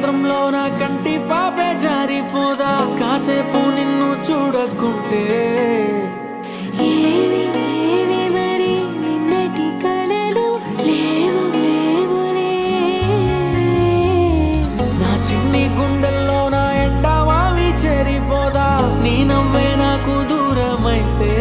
సంద్రంలో నా కంటి పాపే జారిపోదా కాసేపు నిన్ను చూడకుంటే నా చిన్ని గుండెల్లో నా ఎండమావి చేరిపోదా నీ నవ్వే నాకు దూరమైతే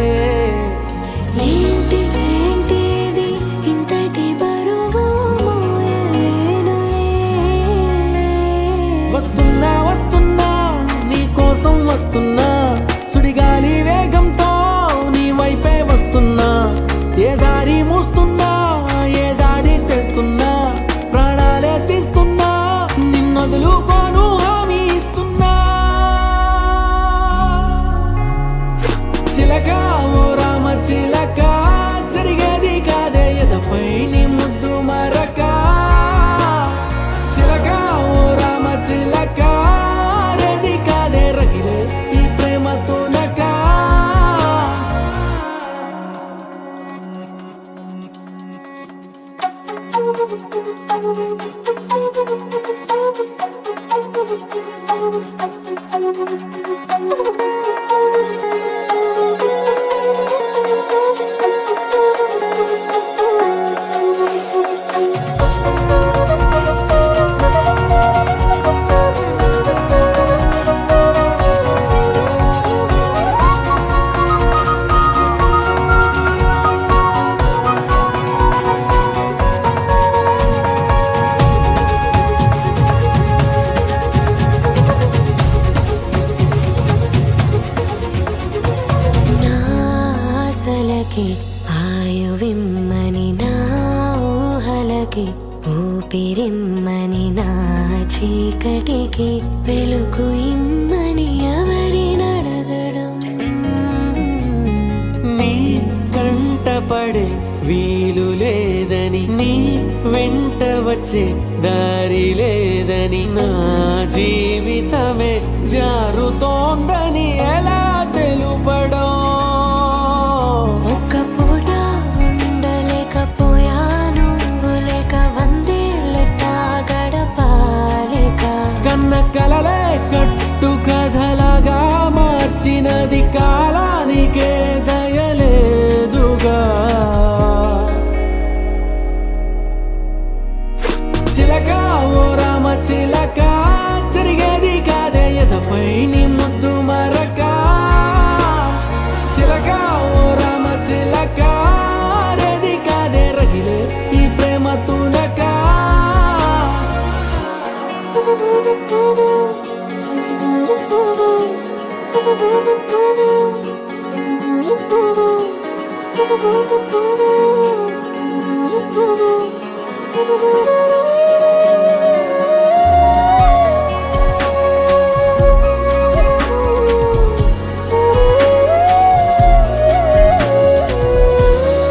వస్తున్నా వస్తున్నా నీ కోసం వస్తున్నా సుడిగాలి వేగంతో నీ వైపే వస్తున్నా ఏ దారి మూస్తున్నా ఏ దాడి చేస్తున్నా ప్రాణాలే తీస్తున్నా నిన్నొదులుకోను హామీ ఇస్తున్నా చిలక ఓ రామ చిలక జరిగేది కాదే ఎదపై నీ ముద్దు మరక చిలక ఓ రామ చిలక రేది కాదే రగిలే ఈ ప్రేమ తునక ఆయువిమ్మని నా ఊహలకి ఊపిరిమ్మని నా చీకటికి వెలుగు ఇమ్మని ఎవరినడగడం నీ కంటపడే వీలు లేదని నీ వెంట వచ్చే దారి లేదని నా జీవితమే జారుతోందని ఎలా తెలుపడం కన్న కలలే కట్టు కథలాగా మార్చినది కాలానికే దయలేదుగా చిలక ఓ రామ చిలక జరిగేది కాదే ఎదపై నీ ముద్దు మరక చిలక ఓ రామ చిలక రేది కాదే రగిలే ఈ ప్రేమ తునక Thank you.